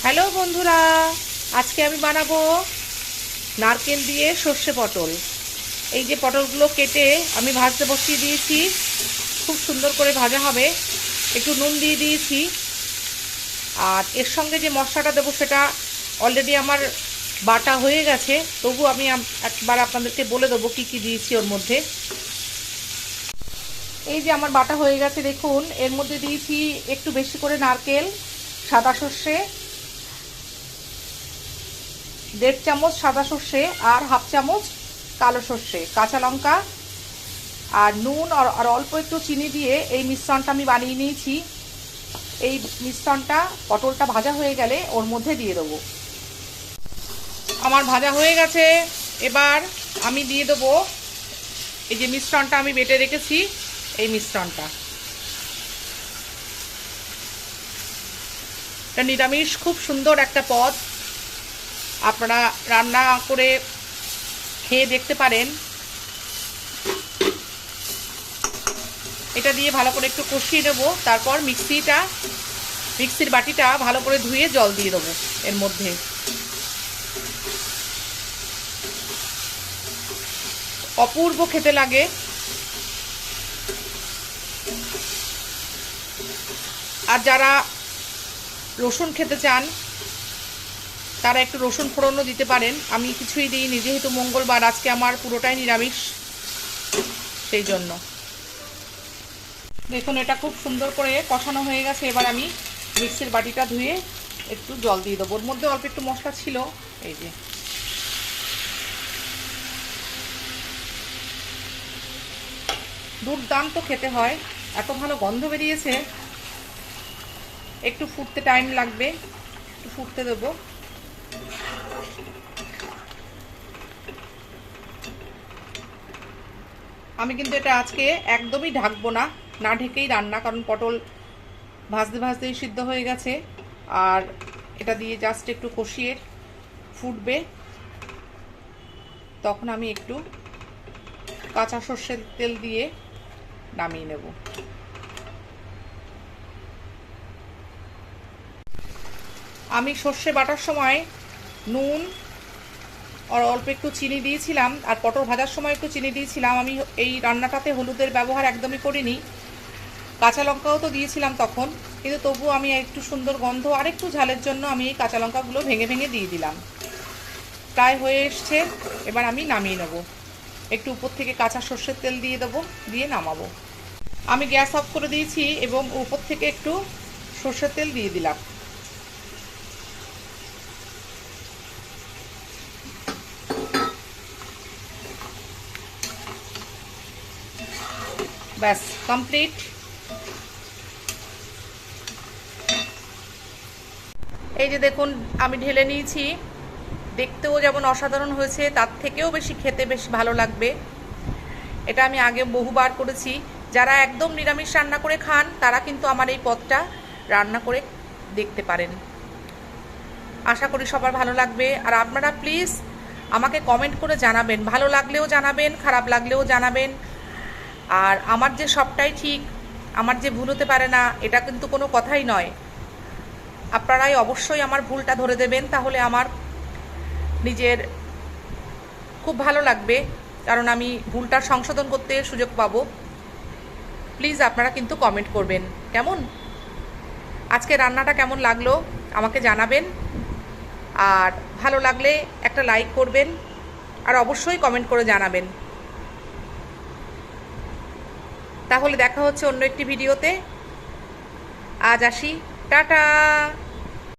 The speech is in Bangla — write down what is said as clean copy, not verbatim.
হ্যালো বন্ধুরা, আজকে আমি বানাবো নারকেল দিয়ে সর্ষে পটল। এই যে পটলগুলো কেটে আমি ভাজতে বসিয়ে দিয়েছি, খুব সুন্দর করে ভাজা হবে। একটু নুন দিয়ে দিয়েছি, আর এর সঙ্গে যে মশলাটা দেবো সেটা অলরেডি আমার বাটা হয়ে গেছে, তবু আমি একবার আপনাদেরকে বলে দেবো কী কী দিয়েছি ওর মধ্যে। এই যে আমার বাটা হয়ে গেছে, দেখুন এর মধ্যে দিয়েছি একটু বেশি করে নারকেল, সাদা সর্ষে, 1.5 চামচ সাদা সর্ষে আর 1/2 চামচ কালো সর্ষে, কাঁচা লঙ্কা আর নুন আর অল্প একটু চিনি দিয়ে এই মিশ্রণটা আমি বানিয়ে নিয়েছি। এই মিশ্রণটা পটলটা ভাজা হয়ে গেলে ওর মধ্যে দিয়ে দেবো। আমার ভাজা হয়ে গেছে, এবার আমি দিয়ে দেবো এই যে মিশ্রণটা আমি বেটে রেখেছি, এই মিশ্রণটা। এটা নিরামিষ খুব সুন্দর একটা পদ, আপনারা রান্না করে খেয়ে দেখতে পারেন। এটা দিয়ে ভালো করে একটু কষিয়ে নেবো, তারপর মিক্সির বাটিটা ভালো করে ধুয়ে জল দিয়ে দেবো এর মধ্যে। অপূর্ব খেতে লাগে। আর যারা রসুন খেতে চান তারা একটু রসুন ফোড়নও দিতে পারেন, আমি কিছুই দিইনি যেহেতু মঙ্গলবার, আজকে আমার পুরোটাই নিরামিষ, সেই জন্য। দেখুন এটা খুব সুন্দর করে কষানো হয়ে গেছে, এবার আমি মিক্সির বাটিটা ধুয়ে একটু জল দিয়ে দেবো। ওর মধ্যে অল্প একটু মশলা ছিল, এই যে। দুর্দান্ত খেতে হয়, এত ভালো গন্ধ বেরিয়েছে। একটু ফুটতে টাইম লাগবে, একটু ফুটতে দেবো। আমি কিন্তু এটা আজকে একদমই ঢাকবো না, না ঢেকেই রান্না, কারণ পটল ভাজতে ভাজতেই সিদ্ধ হয়ে গেছে। আর এটা দিয়ে জাস্ট একটু কষিয়ে ফুটবে, তখন আমি একটু কাঁচা সর্ষের তেল দিয়ে নামিয়ে নেব। আমি সর্ষে বাটার সময় নুন আর অল্প একটু চিনি দিয়েছিলাম, আর পটল ভাজার সময় একটু চিনি দিয়েছিলাম। আমি এই রান্নাটাতে হলুদের ব্যবহার একদমই করিনি, কাঁচা লঙ্কাও তো দিয়েছিলাম তখন, কিন্তু তবু আমি একটু সুন্দর গন্ধ আর একটু ঝালের জন্য আমি এই কাঁচা লঙ্কাগুলো ভেঙে ভেঙে দিয়ে দিলাম। প্রায় হয়ে এসছে, এবার আমি নামিয়ে নেব। একটু উপর থেকে কাঁচা সর্ষের তেল দিয়ে দেবো, দিয়ে নামাবো। আমি গ্যাস অফ করে দিয়েছি এবং উপর থেকে একটু সর্ষের তেল দিয়ে দিলাম। ব্যাস কমপ্লিট। এই যে দেখুন আমি ঢেলে নিয়েছি, দেখতেও যেমন অসাধারণ হয়েছে, তার থেকেও বেশি খেতে বেশ ভালো লাগবে। এটা আমি আগে বহুবার করেছি। যারা একদম নিরামিষ রান্না করে খান তারা কিন্তু আমার এই পদটা রান্না করে দেখতে পারেন। আশা করি সবার ভালো লাগবে। আর আপনারা প্লিজ আমাকে কমেন্ট করে জানাবেন, ভালো লাগলেও জানাবেন, খারাপ লাগলেও জানাবেন। আর আমার যে সবটাই ঠিক, আমার যে ভুল হতে পারে না, এটা কিন্তু কোনো কথাই নয়। আপনারাই অবশ্যই আমার ভুলটা ধরে দেবেন, তাহলে আমার নিজের খুব ভালো লাগবে, কারণ আমি ভুলটার সংশোধন করতে সুযোগ পাবো। প্লিজ আপনারা কিন্তু কমেন্ট করবেন কেমন, আজকে রান্নাটা কেমন লাগলো আমাকে জানাবেন। আর ভালো লাগলে একটা লাইক করবেন, আর অবশ্যই কমেন্ট করে জানাবেন। তাহলে দেখা হচ্ছে অন্য একটি ভিডিওতে। আজ আসি, টাটা।